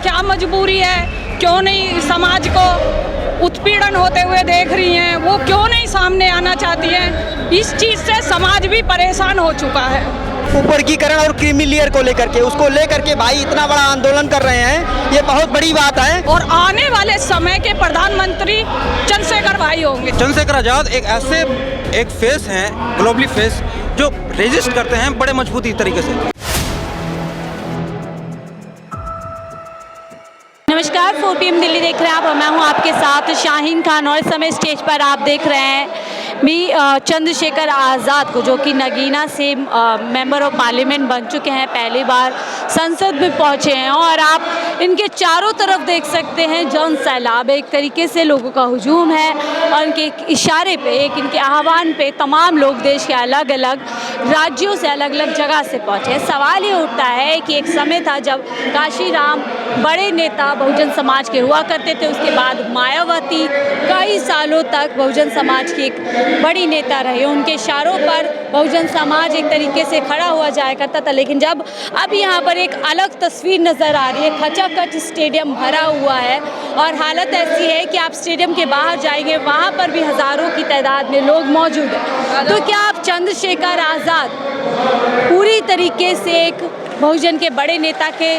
क्या मजबूरी है, क्यों नहीं समाज को उत्पीड़न होते हुए देख रही हैं, वो क्यों नहीं सामने आना चाहती हैं। इस चीज़ से समाज भी परेशान हो चुका है। वर्गीकरण और क्रीमी लेयर को लेकर के, उसको लेकर के भाई इतना बड़ा आंदोलन कर रहे हैं, ये बहुत बड़ी बात है। और आने वाले समय के प्रधानमंत्री चंद्रशेखर भाई होंगे। चंद्रशेखर आजाद एक फेस हैं, ग्लोबली फेस, जो रेजिस्ट करते हैं बड़े मजबूती तरीके से। नमस्कार, 4 PM दिल्ली देख रहे हैं आप और मैं हूं आपके साथ शाहीन खान। और इस समय स्टेज पर आप देख रहे हैं चंद्रशेखर आज़ाद को, जो कि नगीना से मेंबर ऑफ पार्लियामेंट बन चुके हैं, पहली बार संसद में पहुंचे हैं। और आप इनके चारों तरफ देख सकते हैं जन सैलाब, एक तरीके से लोगों का हुजूम है और इनके इशारे पे, एक इनके आह्वान पे तमाम लोग देश के अलग अलग राज्यों से, अलग अलग जगह से पहुँचे। सवाल ये उठता है कि एक समय था जब काशीराम बड़े नेता बहुजन समाज के हुआ करते थे, उसके बाद मायावती कई सालों तक बहुजन समाज की एक बड़ी नेता रहे, उनके इशारों पर बहुजन समाज एक तरीके से खड़ा हुआ जाया करता था। लेकिन जब अब यहाँ पर एक अलग तस्वीर नज़र आ रही है, खचाखच स्टेडियम भरा हुआ है और हालत ऐसी है कि आप स्टेडियम के बाहर जाएंगे, वहाँ पर भी हज़ारों की तादाद में लोग मौजूद हैं। तो क्या आप चंद्रशेखर आज़ाद पूरी तरीके से एक बहुजन के बड़े नेता के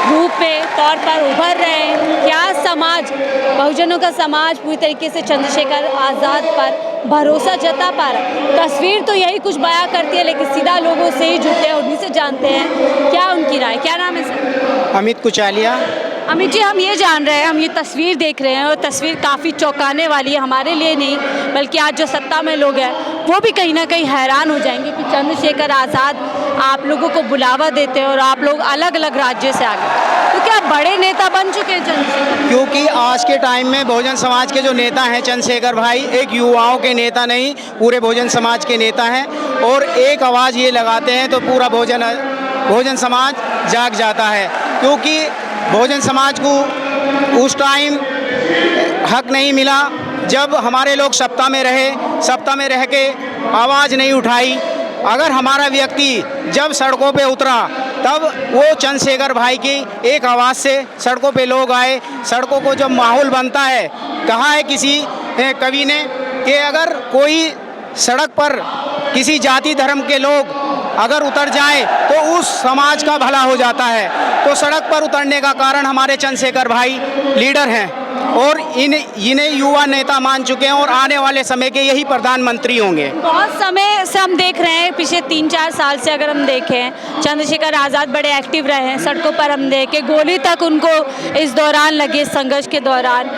रूप में तौर पर उभर रहे हैं? क्या समाज, बहुजनों का समाज पूरी तरीके से चंद्रशेखर आज़ाद पर भरोसा जता पा रहा है? तस्वीर तो यही कुछ बयां करती है, लेकिन सीधा लोगों से ही जुड़ते हैं, उन्हीं से जानते हैं क्या उनकी राय। क्या नाम है सर? अमित कुचालिया। अमित जी, हम ये जान रहे हैं, हम ये तस्वीर देख रहे हैं और तस्वीर काफ़ी चौंकाने वाली है, हमारे लिए नहीं बल्कि आज जो सत्ता में लोग हैं वो भी कहीं ना कहीं हैरान हो जाएंगे कि चंद्रशेखर आज़ाद आप लोगों को बुलावा देते हैं और आप लोग अलग अलग राज्य से आ गए। तो क्या बड़े नेता बन चुके हैं चंद्रशेखर? क्योंकि आज के टाइम में बहुजन समाज के जो नेता हैं चंद्रशेखर भाई, एक युवाओं के नेता नहीं, पूरे बहुजन समाज के नेता हैं। और एक आवाज़ ये लगाते हैं तो पूरा बहुजन समाज जाग जाता है। क्योंकि बहुजन समाज को उस टाइम हक नहीं मिला जब हमारे लोग सत्ता में रहे, सत्ता में रह के आवाज़ नहीं उठाई। अगर हमारा व्यक्ति जब सड़कों पे उतरा तब वो चंद्रशेखर भाई की एक आवाज़ से सड़कों पे लोग आए। सड़कों को जब माहौल बनता है, कहा है किसी कवि ने कि अगर कोई सड़क पर किसी जाति धर्म के लोग अगर उतर जाए तो उस समाज का भला हो जाता है। तो सड़क पर उतरने का कारण हमारे चंद्रशेखर भाई लीडर हैं और इन्हें युवा नेता मान चुके हैं और आने वाले समय के यही प्रधानमंत्री होंगे। बहुत समय से हम देख रहे हैं, पिछले 3-4 साल से अगर हम देखें, चंद्रशेखर आज़ाद बड़े एक्टिव रहे हैं। सड़कों पर हम देखें, गोली तक उनको इस दौरान लगी, संघर्ष के दौरान।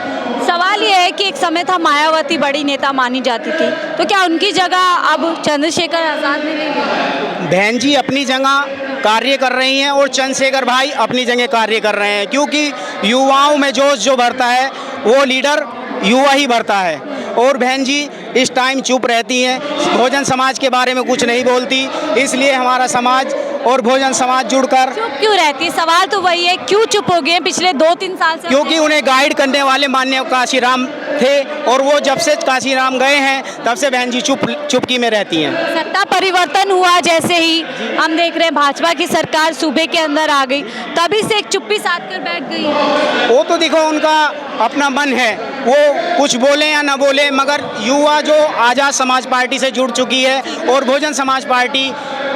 सवाल ये है कि एक समय था मायावती बड़ी नेता मानी जाती थी, तो क्या उनकी जगह अब चंद्रशेखर आज़ाद ने ले ली? बहन जी अपनी जगह कार्य कर रही हैं और चंद्रशेखर भाई अपनी जगह कार्य कर रहे हैं। क्योंकि युवाओं में जोश जो भरता है वो लीडर युवा ही भरता है। और बहन जी इस टाइम चुप रहती हैं, बहुजन समाज के बारे में कुछ नहीं बोलती, इसलिए हमारा समाज और बहुजन समाज जुड़कर। चुप क्यों रहती है? सवाल तो वही है, क्यों चुप हो गए पिछले 2-3 साल से? क्योंकि उन्हें गाइड करने वाले माननीय काशीराम थे और वो जब से काशीराम गए हैं तब से बहन जी चुपकी में रहती हैं। सत्ता परिवर्तन हुआ जैसे ही हम देख रहे हैं, भाजपा की सरकार सूबे के अंदर आ गई, तभी से एक चुप्पी साध कर बैठ गई है। वो तो देखो उनका अपना मन है, वो कुछ बोले या ना बोले, मगर युवा जो आज़ाद समाज पार्टी से जुड़ चुकी है और बहुजन समाज पार्टी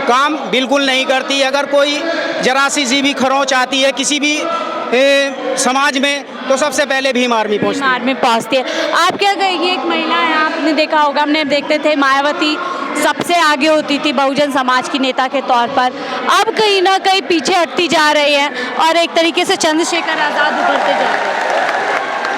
काम बिल्कुल नहीं करती। अगर कोई जरा सी भी खरोंच आती है किसी भी समाज में तो सबसे पहले भीम आर्मी पहुँचती है। आप क्या कहेंगे, एक महिला है, आपने देखा होगा, हमने देखते थे मायावती सबसे आगे होती थी बहुजन समाज की नेता के तौर पर, अब कहीं ना कहीं पीछे हटती जा रही है और एक तरीके से चंद्रशेखर आज़ाद उभरते जा रहे हैं।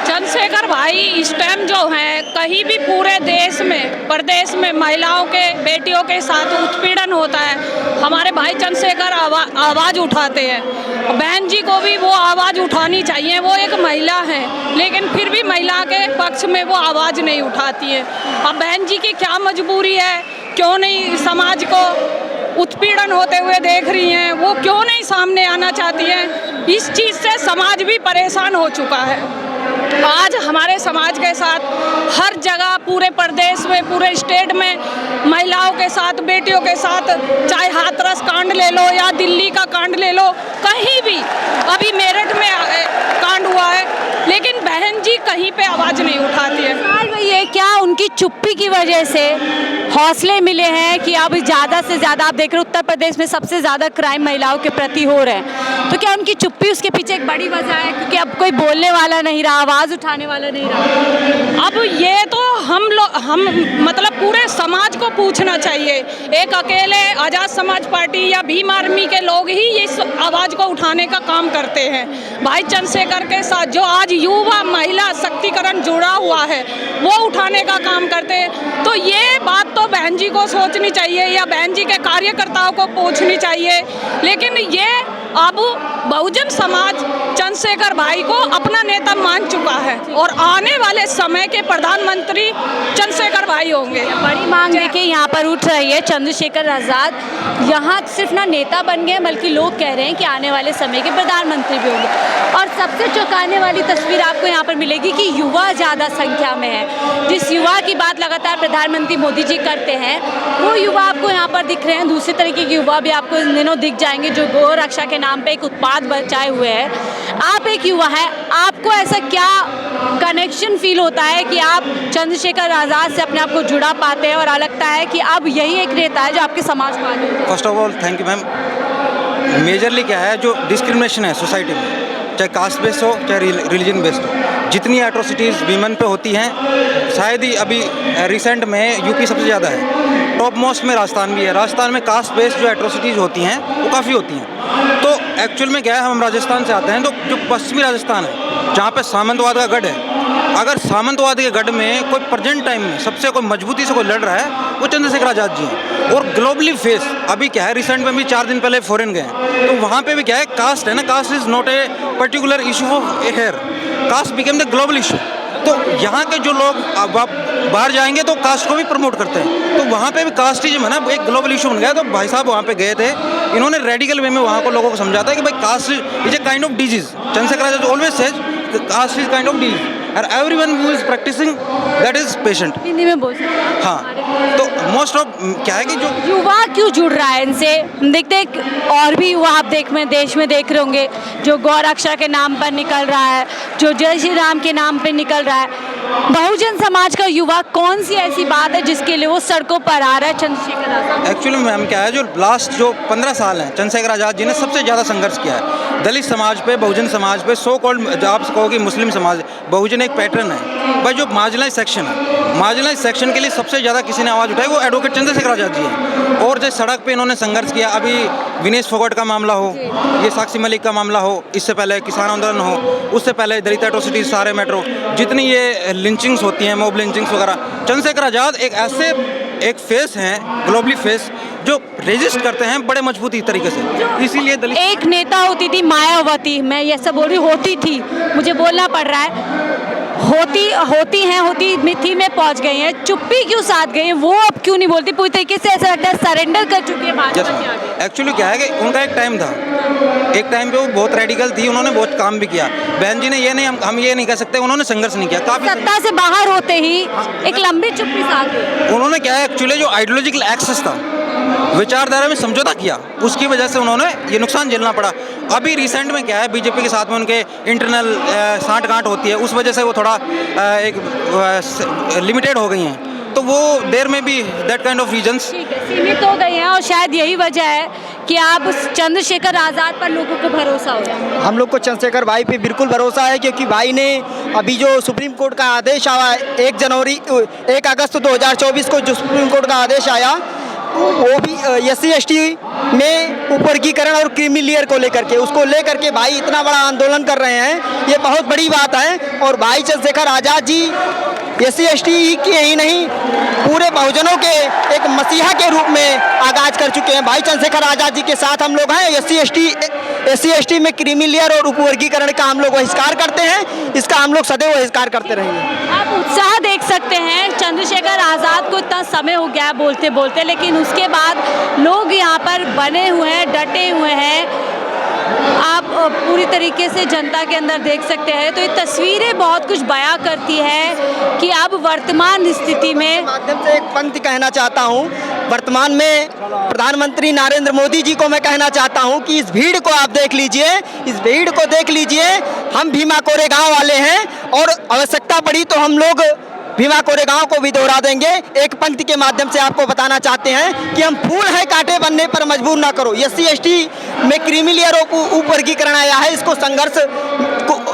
चंद्रशेखर भाई इस टाइम जो हैं, कहीं भी पूरे देश में, प्रदेश में महिलाओं के, बेटियों के साथ उत्पीड़न होता है, हमारे भाई चंद्रशेखर आवाज़ उठाते हैं। बहन जी को भी वो आवाज़ उठानी चाहिए, वो एक महिला है, लेकिन फिर भी महिला के पक्ष में वो आवाज़ नहीं उठाती है। अब बहन जी की क्या मजबूरी है, क्यों नहीं समाज को उत्पीड़न होते हुए देख रही हैं, वो क्यों नहीं सामने आना चाहती हैं। इस चीज़ से समाज भी परेशान हो चुका है। आज हमारे समाज के साथ हर जगह, पूरे प्रदेश में, पूरे स्टेट में महिलाओं के साथ, बेटियों के साथ, चाहे हाथरस कांड ले लो या दिल्ली का कांड ले लो, कहीं भी। अभी मेरठ में कहीं पे आवाज़ नहीं उठाती है। सवाल वही है, क्या उनकी चुप्पी की वजह से हौसले मिले हैं कि अब ज़्यादा से ज़्यादा, आप देख रहे हो उत्तर प्रदेश में सबसे ज़्यादा क्राइम महिलाओं के प्रति हो रहे हैं, तो क्या उनकी चुप्पी उसके पीछे एक बड़ी वजह है, क्योंकि अब कोई बोलने वाला नहीं रहा, आवाज़ उठाने वाला नहीं रहा? अब ये तो हम मतलब पूरे समाज को पूछना चाहिए। एक अकेले आज़ाद समाज पार्टी या भीम आर्मी के लोग ही इस आवाज़ को उठाने का काम करते हैं। भाई चंद्रशेखर के साथ जो आज युवा महिला शक्तिकरण जुड़ा हुआ है वो उठाने का काम करते हैं। तो ये बात तो बहन जी को सोचनी चाहिए या बहन जी के कार्यकर्ताओं को पूछनी चाहिए। लेकिन ये अब बहुजन समाज चंद्रशेखर भाई को अपना नेता मान चुका है और आने वाले समय के प्रधानमंत्री चंद्रशेखर भाई होंगे। बड़ी मांग देखिए यहाँ पर उठ रही है। चंद्रशेखर आज़ाद यहाँ सिर्फ ना नेता बन गए, बल्कि लोग कह रहे हैं कि आने वाले समय के प्रधानमंत्री भी होंगे। और सबसे चौंकाने वाली तस्वीर आपको यहाँ पर मिलेगी कि युवा ज़्यादा संख्या में है। जिस युवा की बात लगातार प्रधानमंत्री मोदी जी करते हैं वो युवा आपको यहाँ पर दिख रहे हैं। दूसरे तरीके के युवा भी आपको इन दिनों दिख जाएंगे जो गौ रक्षा के नाम पे एक उत्पाद बचाए हुए हैं। आप एक युवा है, आपको ऐसा क्या कनेक्शन फील होता है कि आप चंद्रशेखर आज़ाद से अपने आप को जुड़ा पाते हैं और लगता है कि अब यही एक नेता है जो आपके समाज को आगे? First of all thank you ma'am. Majorly क्या है, जो डिस्क्रिमिनेशन है सोसाइटी में, चाहे कास्ट बेस्ड हो चाहे रिलीजन बेस्ड हो, जितनी एट्रोसिटीज़ वीमेन पे होती हैं, शायद ही अभी रिसेंट में यूपी सबसे ज़्यादा है, टॉप मोस्ट में राजस्थान भी है। राजस्थान में कास्ट बेस्ड जो एट्रोसिटीज़ होती हैं वो काफ़ी होती हैं। तो एक्चुअल में क्या है, हम राजस्थान से आते हैं, तो जो पश्चिमी राजस्थान है जहाँ पे सामंतवाद का गढ़ है, अगर सामंतवाद के गढ़ में कोई प्रेजेंट टाइम में सबसे कोई मजबूती से कोई लड़ रहा है वो चंद्रशेखर आज़ाद जी हैं। और ग्लोबली फेस अभी क्या है, रिसेंट में भी 4 दिन पहले फॉरेन गए हैं, तो वहाँ पे भी क्या है, कास्ट है ना, caste is not a particular issue of here, caste became the global issue. तो यहाँ के जो लोग बाहर जाएंगे तो कास्ट को भी प्रमोट करते हैं, तो वहाँ पे भी कास्टिज्म है ना एक ग्लोबल इशू बन गया। तो भाई साहब वहाँ पे गए थे, इन्होंने रेडिकल वे में वहाँ को लोगों को समझाता है कि भाई caste is a kind of disease. Chandrashekhar Azad always says caste is kind of disease and everyone who is practicing that is patient। Hindi में बोल सकते हैं। हाँ, तो मोस्ट ऑफ क्या है कि जो युवा क्यों जुड़ रहा है इनसे? हम देखते हैं और भी युवा आप देश में देख रहे होंगे जो गौ रक्षा के नाम पर निकल रहा है, जो जय श्री राम के नाम पर निकल रहा है। बहुजन समाज का युवा कौन सी ऐसी बात है जिसके लिए वो सड़कों पर आ रहा है चंद्रशेखर आज़ाद? एक्चुअली मैम क्या है, जो लास्ट जो 15 साल हैं चंद्रशेखर आज़ाद जी ने सबसे ज़्यादा संघर्ष किया है दलित समाज पे, बहुजन समाज पे, सो कॉल्ड आप कहोगे मुस्लिम समाज। बहुजन एक पैटर्न है, बट जो मार्जिनलाइज सेक्शन है, मार्जिनलाइज सेक्शन के लिए सबसे ज़्यादा किसी ने आवाज़ उठाई वो एडवोकेट चंद्रशेखर आज़ाद जी हैं। और जो सड़क पे इन्होंने संघर्ष किया, अभी विनेश फोगाट का मामला हो, ये साक्षी मलिक का मामला हो, इससे पहले किसान आंदोलन हो, उससे पहले दलित एट्रोसिटीज, सारे मेट्रो, जितनी ये लिंचिंग्स होती हैं, मॉब लिंचिंग्स वगैरह, चंद्रशेखर आज़ाद एक फेस हैं, ग्लोबली फेस, जो रेजिस्ट करते हैं बड़े मजबूती तरीके से। इसीलिए दलित एक नेता होती थी मायावती, मैं ये सब बोल रही, होती थी, मुझे बोलना पड़ रहा है, होती थी में पहुंच गई हैं। चुप्पी क्यों साध गई हैं? वो अब क्यों नहीं बोलती? पूरी तरीके से ऐसा लगता है सरेंडर कर चुकी है भाजपा के आगे। एक्चुअली क्या है कि उनका एक टाइम था, एक टाइम पे वो बहुत रेडिकल थी, उन्होंने बहुत काम भी किया। बहन जी ने ये नहीं, हम ये नहीं कह सकते उन्होंने संघर्ष नहीं किया, काफी सत्ता से बाहर होते ही एक लंबी चुप्पी साध गई। उन्होंने क्या है, एक्चुअली जो आइडियोलॉजिकल एक्सेस था, विचारधारा में समझौता किया, उसकी वजह से उन्होंने ये नुकसान झेलना पड़ा। अभी रिसेंट में क्या है, बीजेपी के साथ में उनके इंटरनल साँठ-गांठ होती है, उस वजह से वो थोड़ा एक लिमिटेड हो गई हैं, तो वो देर में भी दैट काइंड ऑफ रीजंस सीमित हो गई हैं। और शायद यही वजह है कि आप चंद्रशेखर आज़ाद पर लोगों को भरोसा हो रहा है। हम लोग को चंद्रशेखर भाई पे बिल्कुल भरोसा है, क्योंकि भाई ने अभी जो सुप्रीम कोर्ट का आदेश आया 1 अगस्त 2024 को जो सुप्रीम कोर्ट का आदेश आया, वो भी SC/ST में उपवर्गीकरण और क्रीमी लेयर को लेकर के, उसको लेकर के भाई इतना बड़ा आंदोलन कर रहे हैं, ये बहुत बड़ी बात है। और भाई चंद्रशेखर आज़ाद जी SC/ST के ही नहीं, पूरे बहुजनों के एक मसीहा के रूप में आगाज कर चुके हैं। भाई चंद्रशेखर आज़ाद जी के साथ हम लोग हैं। SC/ST में क्रीमी लेयर और उपवर्गीकरण का हम लोग बहिष्कार करते हैं, इसका हम लोग सदैव बहिष्कार करते रहेंगे। आप उत्साह देख सकते हैं, चंद्रशेखर आज़ाद को इतना समय हो गया बोलते बोलते, लेकिन उसके बाद लोग यहाँ पर बने हुए हैं, डटे हुए हैं। आप पूरी तरीके से जनता के अंदर देख सकते हैं, तो ये तस्वीरें बहुत कुछ बयां करती है कि अब वर्तमान स्थिति में माध्यम से एक पंक्ति कहना चाहता हूँ। वर्तमान में प्रधानमंत्री नरेंद्र मोदी जी को मैं कहना चाहता हूँ कि इस भीड़ को आप देख लीजिए, इस भीड़ को देख लीजिए, हम भीमा कोरेगांव वाले हैं और आवश्यकता पड़ी तो हम लोग भीमा कोरेगांव को भी दोहरा देंगे। एक पंक्ति के माध्यम से आपको बताना चाहते हैं कि हम फूल है कांटे बनने पर मजबूर ना करो। SC/ST में क्रीमी लेयर वर्गीकरण आया है, इसको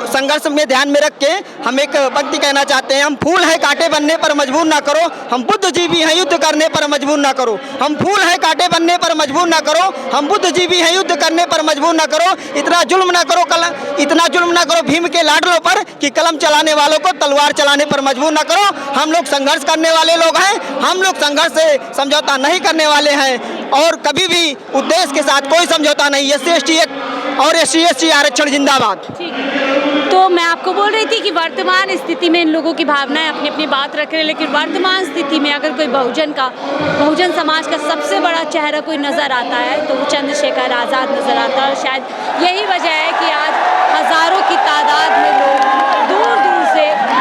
संघर्ष में ध्यान में रख के हम एक पंक्ति कहना चाहते हैं, हम फूल है कांटे बनने पर मजबूर ना करो, हम बुद्धिजीवी हैं युद्ध करने पर मजबूर ना करो। हम फूल है कांटे बनने पर मजबूर ना करो, हम बुद्धिजीवी हैं युद्ध करने पर मजबूर ना करो। इतना जुल्म ना करो भीम के लाडलों पर कि कलम चलाने वालों को तलवार चलाने पर मजबूर ना करो। हम लोग संघर्ष करने वाले लोग हैं, हम लोग संघर्ष से समझौता नहीं करने वाले हैं और कभी भी उद्देश्य के साथ कोई समझौता नहीं। SC/ST और SC/ST आरक्षण जिंदाबाद। ठीक है, तो मैं आपको बोल रही थी कि वर्तमान स्थिति में इन लोगों की भावनाएं अपनी अपनी बात रख रहे हैं, लेकिन वर्तमान स्थिति में अगर कोई बहुजन समाज का सबसे बड़ा चेहरा कोई नज़र आता है तो वो चंद्रशेखर आज़ाद नज़र आता है। और शायद यही वजह है कि आज हज़ारों की तादाद में लोग दूर दूर से यहाँ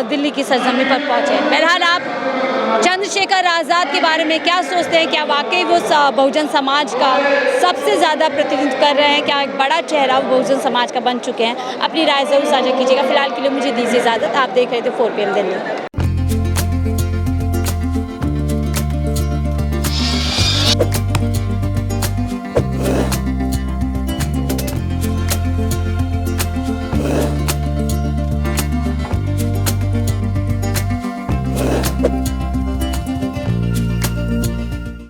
दिल्ली की सरजमी पर पहुँचे। बहरहाल आप चंद्रशेखर आज़ाद के बारे में क्या सोचते हैं? क्या वाकई वो बहुजन समाज का सबसे ज़्यादा प्रतिनिधित्व कर रहे हैं? क्या एक बड़ा चेहरा वो बहुजन समाज का बन चुके हैं? अपनी राय ज़रूर साझा कीजिएगा। फिलहाल के लिए मुझे दीजिए इजाज़त। आप देख रहे थे 4PM दिल्ली।